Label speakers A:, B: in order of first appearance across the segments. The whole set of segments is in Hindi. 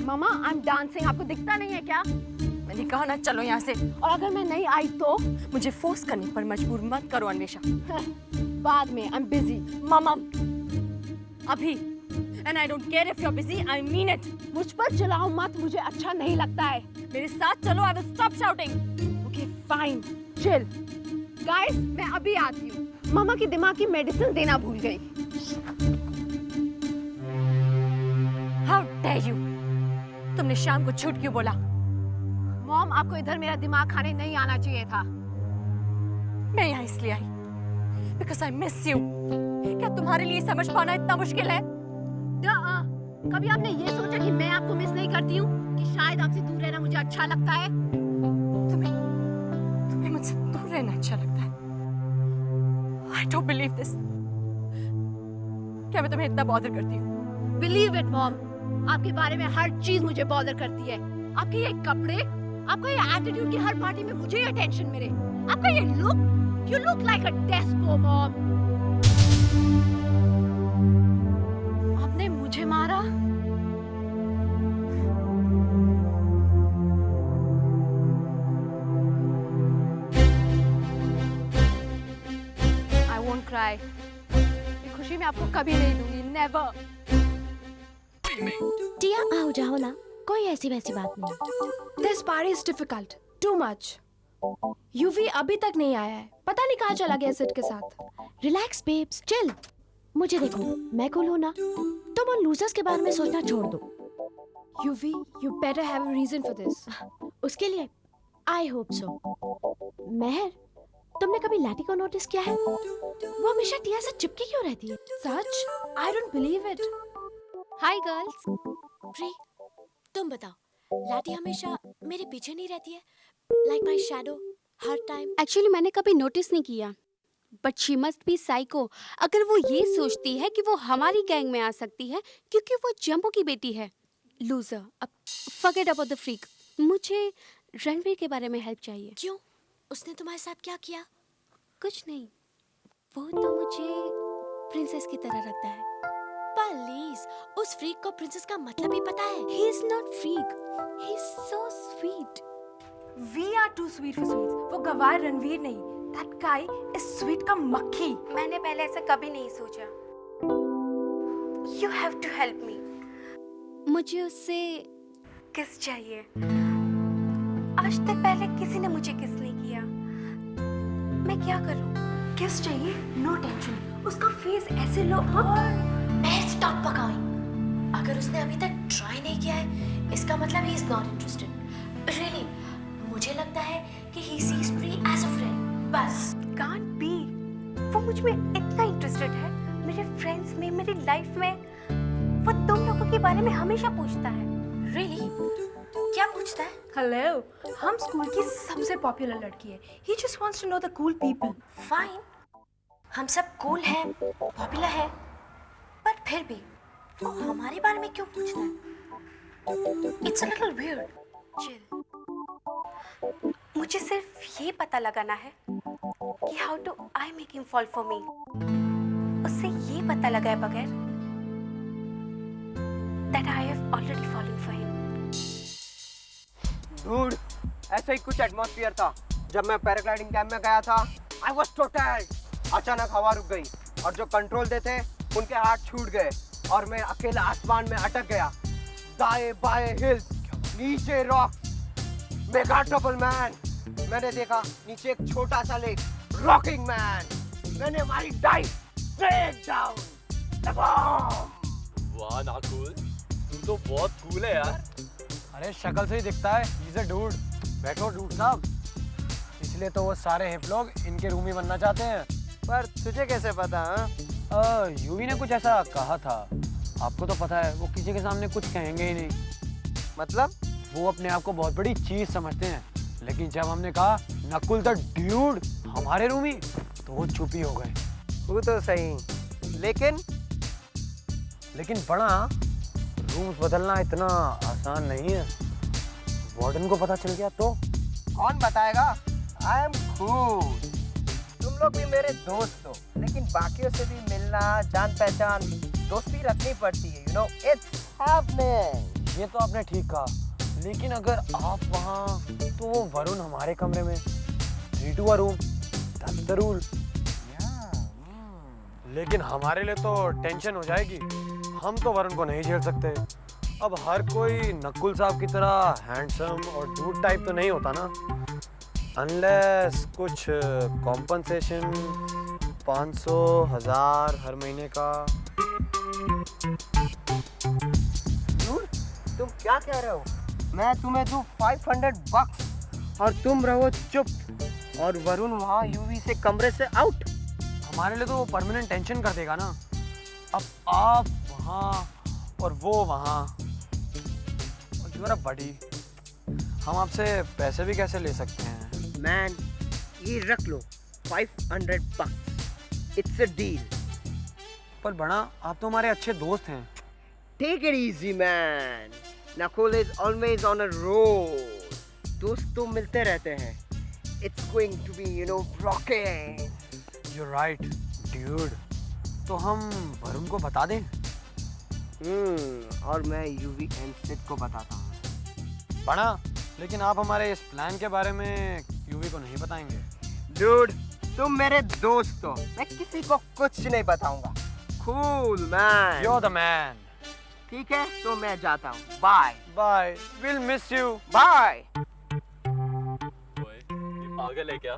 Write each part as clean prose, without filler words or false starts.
A: मामा आई एम डांसिंग, आपको दिखता नहीं है क्या?
B: मैंने कहा ना चलो यहाँ से।
A: और अगर मैं नहीं आई तो?
B: मुझे फोर्स करने पर मजबूर मत करो अन्वेषा।
A: बाद में, आई एम बिजी।
B: मामा अभी, and I don't care if you're busy, I mean it.
A: मुझ पर चिल्लाओ मत, मुझे अच्छा नहीं लगता है।
B: मेरे साथ चलो, I will stop shouting.
A: Okay, fine, chill. Guys, मैं अभी आती हूँ। मामा की दिमाग की मेडिसिन देना भूल गई।
B: How dare you? तुमने शाम को झूठ क्यों बोला?
A: मॉम, आपको इधर मेरा दिमाग खाने नहीं आना चाहिए था।
B: मैं यहाँ इसलिए आई because I miss you. क्या तुम्हारे लिए समझ पाना इतना मुश्किल है?
A: कभी आपने ये सोचा कि मैं आपको मिस नहीं करती हूँ, कि शायद आपसे दूर रहना मुझे अच्छा लगता है?
B: तुम्हें मुझसे दूर रहना अच्छा लगता है? I don't believe this. क्या मैं तुम्हें इतना बॉदर करती हूँ?
A: Believe it, mom. आपके बारे में हर चीज मुझे बॉदर करती है। आपके ये कपड़े, आपका ये एटीट्यूड कि हर पार्टी में मुझे ही अटेंशन मिले, आपका ये look, you look like a despo, mom. आपने मुझे मारा? I won't cry. ये खुशी मैं आपको कभी नहीं दूंगी, never.
C: टिया आओ जाओ ना, कोई ऐसी वैसी बात नहीं।
D: This party is difficult, too much. UV अभी तक नहीं आया है, पता नहीं कहाँ चला गया सिड के साथ।
C: Relax babes, chill. मुझे देखो, मैं कूल हूँ ना, तुम उन लूजर्स के बारे में सोचना छोड़ दो।
D: UV, you better have a reason for this.
C: उसके लिए I hope so. महर, तुमने कभी लैटी को नोटिस किया है? वो हमेशा टिया से चिपकी क्यों रहती है?
D: सच? I don't believe it.
A: Hi girls.
C: Pre, तुम बताओ, लैटी हमेशा मेरे पीछे नहीं रहती है? Like my shadow, her time.
E: Actually मैंने कभी नोटिस नहीं किया, but she must be psycho अगर वो ये सोचती है कि वो हमारी गैंग में आ सकती है क्योंकि वो जंबो की बेटी है। लूजर, अब फॉरगेट अबाउट द फ्रीक। मुझे रणवीर के बारे में हेल्प चाहिए।
C: क्यों? उसने तुम्हारे साथ क्या किया?
E: कुछ नहीं, वो तो मुझे प्रिंसेस की तरह रखता है।
C: प्लीज, उस फ्रीक को प्रिंसेस का मतलब ही पता है।
E: He is not freak, he is so sweet.
D: We are too sweet for sweets. वो गवार रणवीर नहीं, that guy is sweet का मक्खी।
A: मैंने पहले ऐसा कभी नहीं सोचा। You have to help me.
E: मुझे उससे
A: किस चाहिए? आज तक पहले किसी ने मुझे किस नहीं किया। मैं क्या करूं?
D: किस चाहिए? No tension. उसका फेस ऐसे लो और
C: मैं स्टॉप पकाऊं। अगर उसने अभी तक ट्राई नहीं किया है, इसका मतलब he is not interested. Really, मुझे लगता है कि he sees Pri as a friend. बस।
A: Can't be. वो मुझ में इतना इंटरेस्टेड है, मेरे फ्रेंड्स में, मेरी लाइफ में। वो तुम लोगों के बारे में हमेशा पूछता है।
C: Really? क्या पूछता है?
D: हेलो, हम स्कूल की सबसे पॉपुलर लड़की है। He just wants to know the cool people.
C: Fine. हम सब कूल हैं, पॉपुलर है, पर फिर भी वो हमारे बारे में क्यों पूछता है? It's a little weird.
A: Chill. मुझे सिर्फ ये पता लगाना है कि how do I make him fall for me. उससे ये पता लगाए बगैर that I have already fallen for him.
F: Dude, ऐसा ही कुछ एटमॉस्फेयर था जब मैं पैराग्लाइडिंग कैंप में गया था। I was total. अचानक हवा रुक गई और जो कंट्रोल देते उनके हाथ छूट गए और मैं अकेला आसमान में अटक गया। दाएं बाएं हिल्स, नीचे रॉक्स, मेगा डबल मैन। मैंने देखा नीचे एक छोटा सा लेक, रॉकिंग मैन। मैंने मारी डाइव स्ट्रेट डाउन।
G: वाह नाकुल, तू तो बहुत कूल है यार।
H: अरे शक्ल से ही दिखता है, he's a dude। बैठो डूड साहब। पिछले इसलिए तो वो सारे हिप लोग इनके रूमी बनना चाहते हैं।
F: पर तुझे कैसे पता? हाँ,
H: यूवी ने कुछ ऐसा कहा था। आपको तो पता है वो किसी के सामने कुछ कहेंगे ही नहीं।
F: मतलब?
H: वो अपने आप को बहुत बड़ी चीज समझते हैं, लेकिन जब हमने कहा नकुल द ड्यूड हमारे रूमी, तो वो चुप ही हो गए।
F: वो तो सही,
H: लेकिन बड़ा रूम्स बदलना इतना आसान नहीं है। वार्डन को पता चल गया तो?
F: कौन बताएगा? I am cool. तुम लोग भी मेरे दोस्त हो, लेकिन बाकियों से भी मिलना, जान पहचान, दोस्ती रखनी पड़ती है। You know it's happening.
H: ये तो आपने ठीक कहा, लेकिन अगर आप वहाँ तो वो वरुण हमारे कमरे में, 3 to a room, that's the rule। लेकिन हमारे लिए तो टेंशन हो जाएगी। हम तो वरुण को नहीं झेल सकते। अब हर कोई नकुल साहब की तरह हैंडसम और डूड टाइप तो नहीं होता ना। अनलेस कुछ कॉम्पनसेशन 500, 1000 हर महीने का।
F: तुम क्या कह रहे हो? मैं तुम्हें दूं $500 और तुम रहो चुप, और वरुण वहाँ यूवी से कमरे से आउट।
H: हमारे लिए तो वो परमानेंट टेंशन कर देगा ना। अब आप वहाँ और वो वहाँ, और यू आर अ बडी, हम आपसे पैसे भी कैसे ले सकते हैं?
F: मैन, ये रख लो $500। It's a deal.
H: पर बड़ा, आप तो हमारे अच्छे दोस्त हैं।
F: Take it easy man, Nakul is always on a road. दोस्त तो मिलते रहते हैं। It's going to be rocking.
H: You're right, dude। तो हम वरुण को बता दें?
F: और मैं यूवी एंड सिड को बताता हूँ।
H: बड़ा, लेकिन आप हमारे इस प्लान के बारे में यूवी को नहीं बताएंगे?
F: डूड, तुम मेरे दोस्त हो, मैं किसी को कुछ नहीं बताऊंगा। Cool man.
H: You're the man।
F: ठीक है, तो मैं जाता हूँ। Bye.
H: Bye, we'll miss you।
F: Bye.
G: ओए, ये पागल है क्या?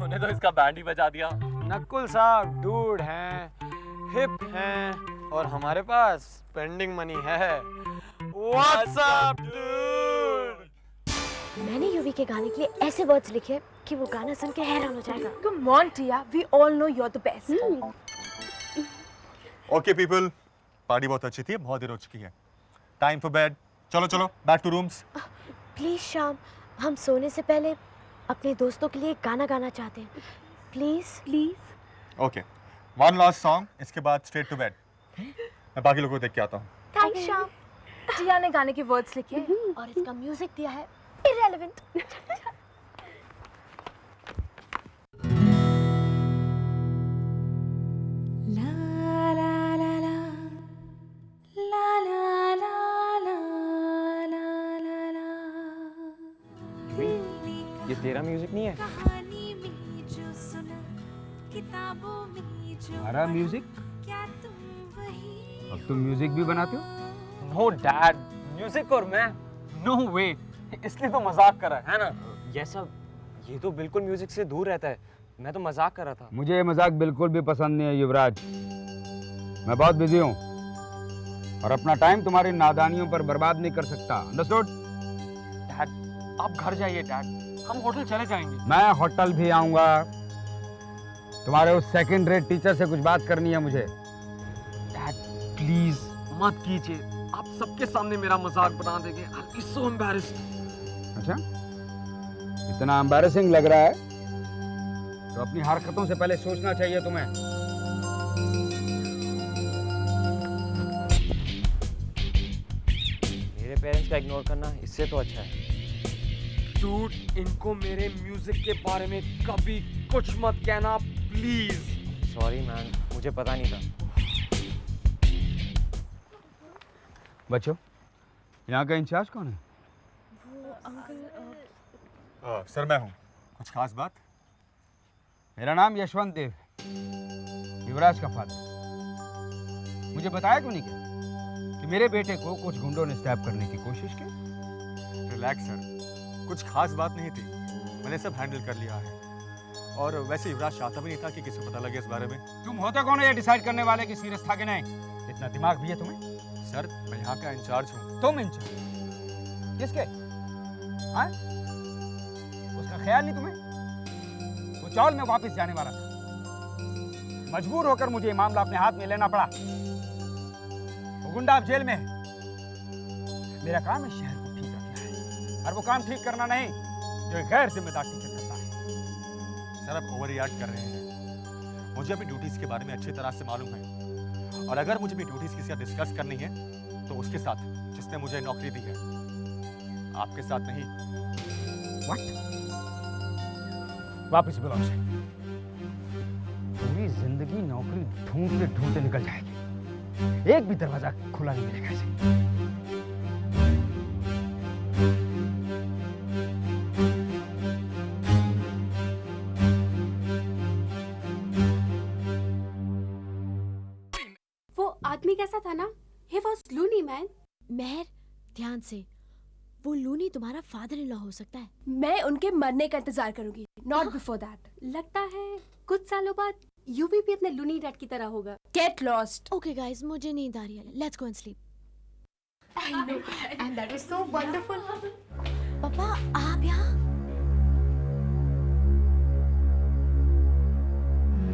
G: तूने तो इसका बैंड ही बजा दिया।
H: नकुल साहब डूड हैं, हिप हैं, और हमारे पास पेंडिंग मनी है। What's up, dude?
C: मैंने यूवी के गाने के लिए ऐसे वर्ड्स लिखे कि वो गाना सुन के हैरान हो जाएगा।
D: Come on, Tia. We all know you're the best.
I: Okay people, party बहुत अच्छी थी, बहुत देर हो चुकी है। Time for bed. चलो चलो, बैक टू रूम्स।
C: प्लीज शाम, हम सोने से पहले अपने दोस्तों के लिए एक गाना गाना चाहते हैं। Please.
I: Okay, one last song, इसके बाद स्ट्रेट टू बेड। मैं बाकी लोगों को देख के आता हूँ।
C: थैंक्स शाम।
D: Tia ने गाने के वर्ड्स लिखे हैं।
C: और इसका म्यूजिक दिया है इररिलेवेंट।
H: ये तेरा म्यूजिक नहीं है?
J: हमारा म्यूजिक? अब तुम म्यूजिक भी बनाते हो?
H: नो डैड, म्यूजिक और मैं, नो वे। इसलिए तो मजाक कर रहा है ना? ये तो बिल्कुल म्यूजिक से दूर रहता है। मैं तो मजाक कर रहा था।
J: मुझे ये मजाक बिल्कुल भी पसंद नहीं है युवराज। मैं बहुत बिजी हूँ और अपना टाइम तुम्हारी नादानियों पर बर्बाद नहीं कर सकता। अंडरस्टूड?
H: डैड, आप घर जाइए डैड, हम होटल चले जाएंगे।
J: मैं होटल भी आऊंगा। तुम्हारे उस सेकंड रेट टीचर से कुछ बात करनी है मुझे।
H: डैड प्लीज मत कीजिए, आप सबके सामने मेरा मजाक बना देंगे। I'll be so embarrassed।
J: अच्छा, इतना एम्बैरेसिंग लग रहा है तो अपनी हरकतों से पहले सोचना चाहिए तुम्हें।
H: मेरे पेरेंट्स का इग्नोर करना इससे तो अच्छा है। डूड, इनको मेरे म्यूजिक के बारे में कभी कुछ मत कहना प्लीज। सॉरी मैन, मुझे पता नहीं था।
J: बच्चों, यहाँ का इंचार्ज कौन है?
I: सर मैं हूँ। कुछ खास बात?
J: मेरा नाम यशवंत देव है, युवराज का फादर। मुझे बताया क्यों नहीं क्या कि मेरे बेटे को कुछ गुंडों ने स्टैप करने की कोशिश की?
I: रिलैक्स सर, कुछ खास बात नहीं थी, मैंने सब हैंडल कर लिया है। और वैसे युवराज चाहता भी नहीं था कि किसी को पता लगे इस बारे में।
J: तुम होते कौन है ये डिसाइड करने वाले कि सीरियस था कि नहीं? इतना दिमाग भी है तुम्हें?
I: सर मैं यहाँ का इंचार्ज हूँ।
J: तुम इंचार्ज किसके? हाँ? उसका ख्याल नहीं तुम्हें? चौल में वापस जाने वाला था। मजबूर होकर मुझे ये मामला अपने हाथ में लेना पड़ा। वो गुंडा अब जेल में है। मेरा काम है शहर को ठीक रखना है, और वो काम ठीक करना नहीं जो एक गैर जिम्मेदार टीचर करता है।
I: सर आप ओवर रिएक्ट कर रहे हैं। मुझे अपनी ड्यूटीज के बारे में अच्छी तरह से मालूम है, और अगर मुझे अपनी ड्यूटीज किसी से डिस्कस करनी है तो उसके साथ जिसने मुझे नौकरी दी है, आपके साथ नहीं।
J: What? वापस बुलाओ उसे। पूरी जिंदगी नौकरी ढूंढते ढूंढते निकल जाएगी, एक भी दरवाजा खुला नहीं मिलेगा इसे।
E: वो आदमी कैसा था ना? He was loony man.
C: मेहर, ध्यान से, वो लूनी तुम्हारा फादर इन लॉ हो सकता है।
D: मैं उनके मरने का इंतजार करूंगी, नॉट बिफोर दैट।
E: लगता है कुछ सालों बाद यूवी भी अपने लूनी डैड की तरह होगा।
D: Get lost.
C: ओके गाइस, मुझे नींद आ रही है, let's go and sleep.
B: And that is so wonderful.
C: पापा आप यहाँ?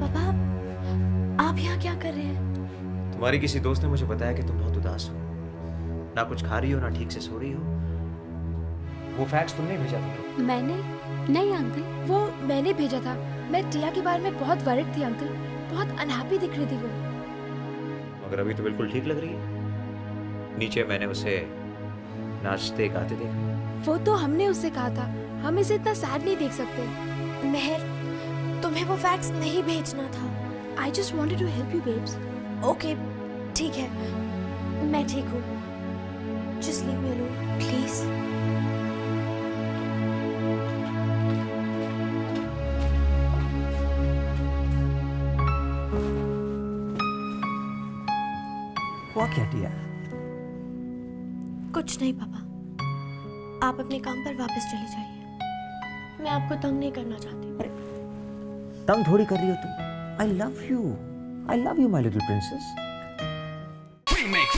C: पापा आप यहाँ क्या कर रहे हैं?
K: तुम्हारी किसी दोस्त ने मुझे बताया कि तुम बहुत उदास हो, ना कुछ खा रही हो ना ठीक से सो रही हो। वो फैक्स तुमने भेजा था?
E: मैंने? नहीं अंकल।
D: वो मैंने भेजा था। मैं टिया के बारे में बहुत वरिड थी अंकल, बहुत अनहैप्पी दिख रही थी वो।
K: मगर अभी तो बिल्कुल ठीक लग रही है। नीचे मैंने उसे नाचते गाते देखा।
D: वो तो हमने उससे कहा था, हम इसे इतना सैड नहीं देख सकते।
C: मेहर, तुम्हें वो फैक्स नहीं भेजना था।
D: I just wanted to help you babes.
C: Okay, ठीक है, मैं ठीक हूँ। Just leave me alone, please.
K: हुआ क्या टिया?
C: कुछ नहीं पापा, आप अपने काम पर वापस चले जाइए। मैं आपको तंग नहीं करना चाहती।
K: तंग थोड़ी कर रही हो तुम। I love you. I love you, my little princess.
L: Remake.